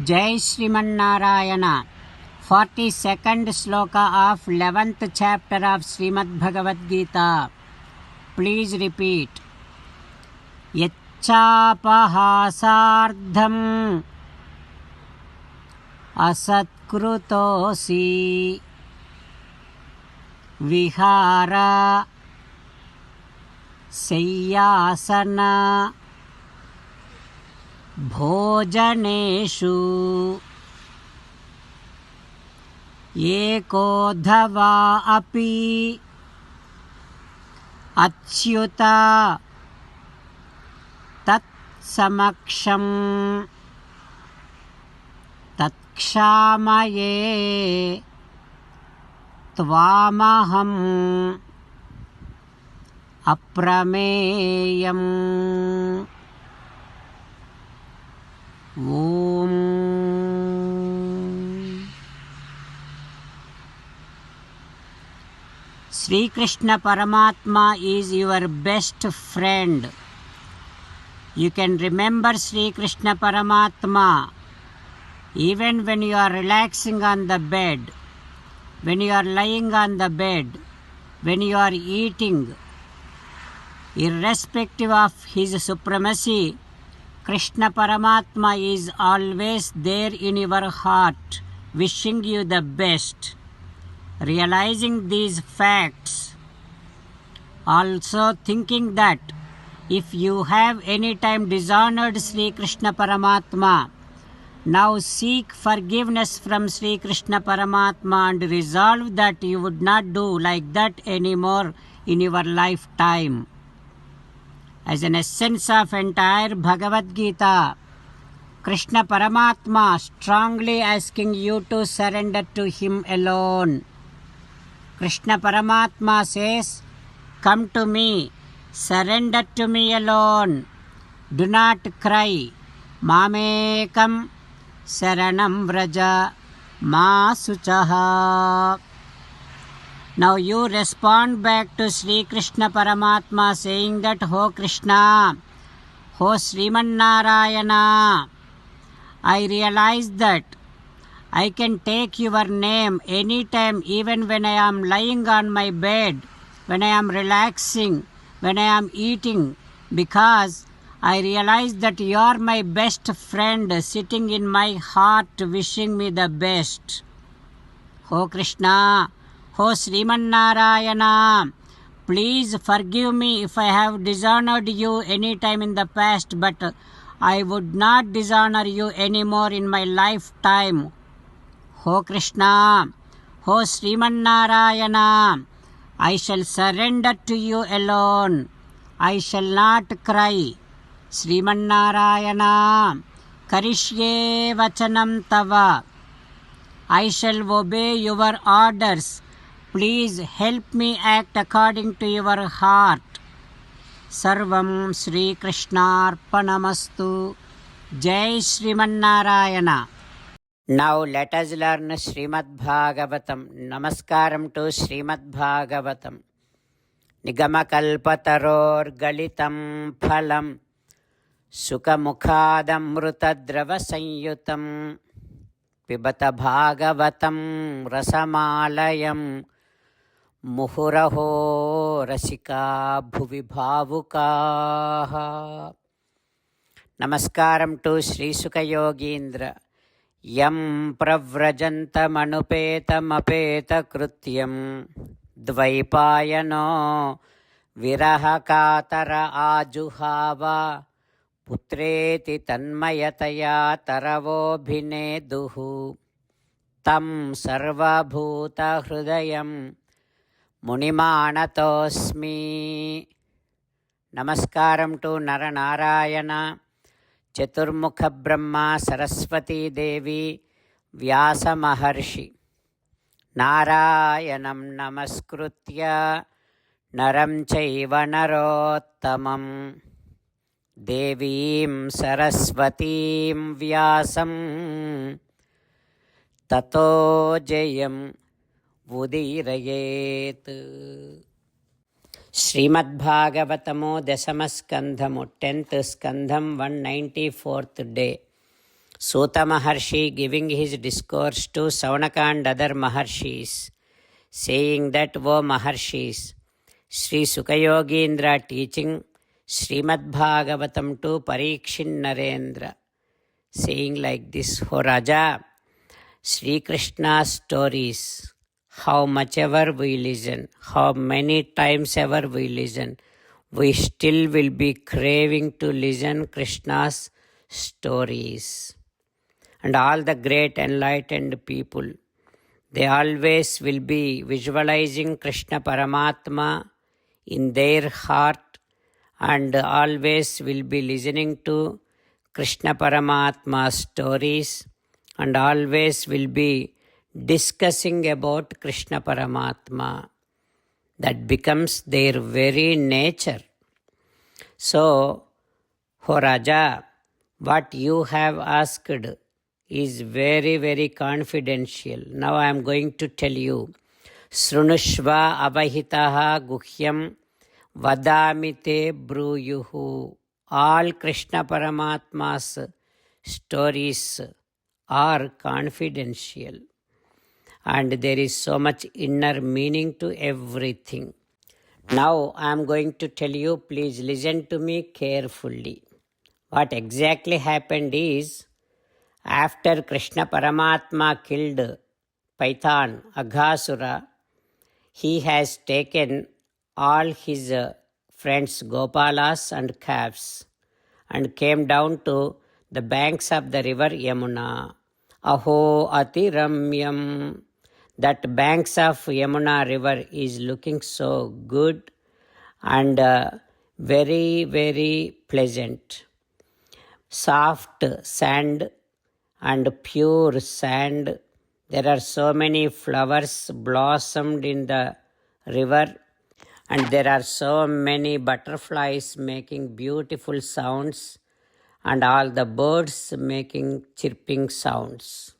Jai Srimannarayana. 42nd sloka of 11th chapter of Srimad Bhagavad Gita. Please repeat. Yachapahasardham asatkrutossi vihara sayyasana भोजनेषु एकोऽथवा अपि Achyut तत्समक्षं तत्क्षामये त्वामहम् अप्रमेयम्। Om. Sri Krishna Paramatma is your best friend. You can remember Sri Krishna Paramatma even when you are relaxing on the bed, when you are lying on the bed, when you are eating. Irrespective of his supremacy, Krishna Paramatma is always there in your heart, wishing you the best. Realizing these facts, also thinking that if you have any time dishonored Sri Krishna Paramatma, now seek forgiveness from Sri Krishna Paramatma and resolve that you would not do like that anymore in your lifetime. As an essence of entire Bhagavad Gita, Krishna Paramatma strongly asking you to surrender to him alone. Krishna Paramatma says, "Come to me, surrender to me alone. Do not cry. Mamekam saranam vraja ma suchaha." Now you respond back to Sri Krishna Paramatma saying that, "Ho Krishna, Ho Srimannarayana, I realize that I can take your name anytime, even when I am lying on my bed, when I am relaxing, when I am eating, because I realize that you are my best friend sitting in my heart wishing me the best. Ho Krishna, Ho Srimannarayana, please forgive me if I have dishonored you any time in the past, but I would not dishonor you anymore in my lifetime. Ho Krishna, Ho Srimannarayana, I shall surrender to you alone. I shall not cry. Srimannarayana, Karishye Vachanam Tava. I shall obey your orders. Please help me act according to your heart. Sarvam Sri Krishnarpanamastu. Jai Srimannarayana. Now let us learn Srimad Bhagavatam. Namaskaram to Srimad Bhagavatam. Nigamakalpataror galitam phalam Sukhamukhadamrutadrava sanyutam Pibata Bhagavatam Rasamalayam Muhuraho Rasika Bhuvi Bhavukaha. Namaskaram to Sri Sukha Yogindra. Yam pravrajantamanupeta krutyam dvaipayano virahakatara ajuhava putreti tanmayataya taravobhineduhu tam sarvabhuta hrudayam munimanatosmi. Namaskaram to Naranarayana, Chaturmukha Brahma, Saraswati Devi, Vyasa Maharshi. Narayanam namaskritya naram chaiva narottamam Devim Saraswatim Vyasam Tato Jayam Udirayet. ಶ್ರೀಮದ್ಭಾಗವತಮೋ ದಶಮಸ್ಕಂಧಮು 10th ಸ್ಕಂಧಂ 194th day. Suta Maharshi giving his discourse to Saunaka and other Maharshis, saying that, O Maharshis, Sri Sukayogindra teaching Srimad Bhagavatam to Parikshin Narendra, saying like this, O Raja, Sri Krishna's stories, how much ever we listen, how many times ever we listen, we still will be craving to listen Krishna's stories. And all the great enlightened people, they always will be visualizing Krishna Paramatma in their heart and always will be listening to Krishna Paramatma's stories and always will be discussing about Krishna Paramatma. That becomes their very nature. So, O Raja, what you have asked is very, very confidential. Now I am going to tell you. Srunushva avahitaha guhyam vadamite bruyuhu. All Krishna Paramatma's stories are confidential. And there is so much inner meaning to everything. Now I am going to tell you, please listen to me carefully. What exactly happened is, after Krishna Paramatma killed Python, Aghasura, he has taken all his friends Gopalas and calves and came down to the banks of the river Yamuna. Aho atiramyam. That banks of Yamuna river is looking so good and very, very pleasant. Soft sand and pure sand. There are so many flowers blossomed in the river, and there are so many butterflies making beautiful sounds, and all the birds making chirping sounds.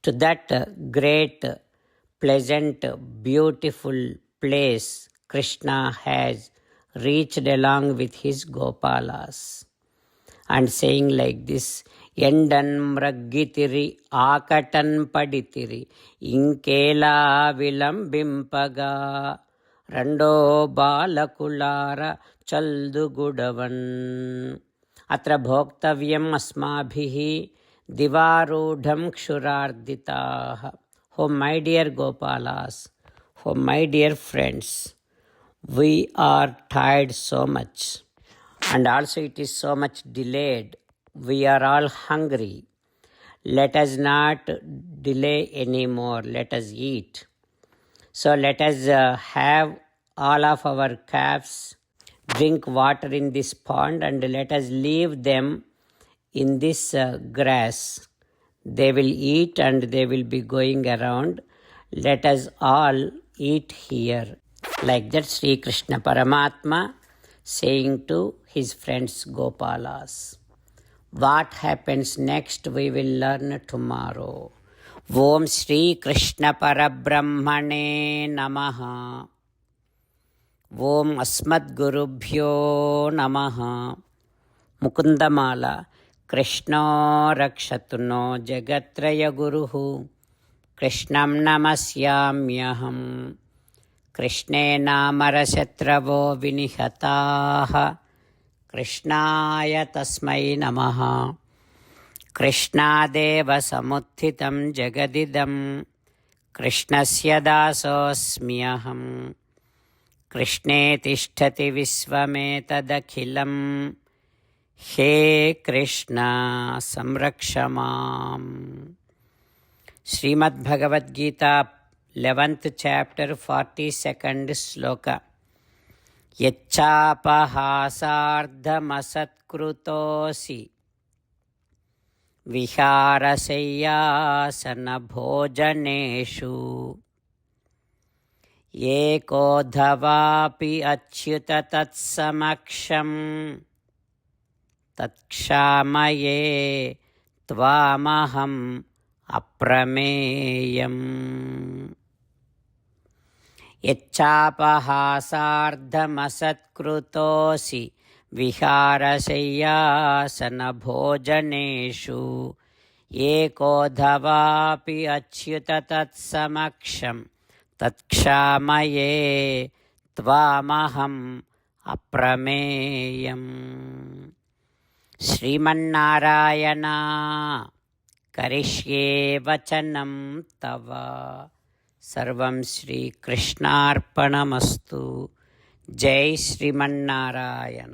To that great, pleasant, beautiful place, Krishna has reached along with his Gopalas and saying like this, Endan mraggitiri akatan paditiri inkela vilambimpaga rando balakulara chaldu gudavan atra bhoktavyam asmabhihi divarudham kshurarditaha. Oh my dear Gopalas, oh my dear friends, we are tired so much. And also it is so much delayed. We are all hungry. Let us not delay anymore. Let us eat. So let us have all of our calves drink water in this pond and let us leave them in this grass. They will eat and they will be going around. Let us all eat here. Like that, Sri Krishna Paramatma saying to his friends Gopalas. What happens next we will learn tomorrow. Om Shri Krishna Parabrahmane Namaha. Om Asmad Gurubhyo Namaha. Mukundamala. Krishna Rakshatuno Jagatraya Guruhu. Krishnam Namasyamyaham. Krishne Namarashatravo Vinihataha. Krishnaya Tasmai Namaha. Krishnadeva Samuthitam Jagadidam. Krishnasya Dasosmyaham. Krishne Tishtati Visvametadakhilam. He Krishna Samrakshamam. Srimad Bhagavad Gita 11th chapter 42nd sloka. Yachapahasardhamasatkutosi viharasayasana bhojaneshu ekodhavapi achyuta tatsamaksham tatshamaye tvamaham aprameyam. Yachapahasardhamasatkutosi viharasayasana bhojaneshu ఏకోధవాపి అచ్యుత తత్సమక్షం తత్క్షామయే త్వామహం అప్రమేయం. శ్రీమన్నారాయణ కరిష్యే వచనం తవ. సర్వం శ్రీకృష్ణార్పణమస్తు. జై శ్రీమన్నారాయణ.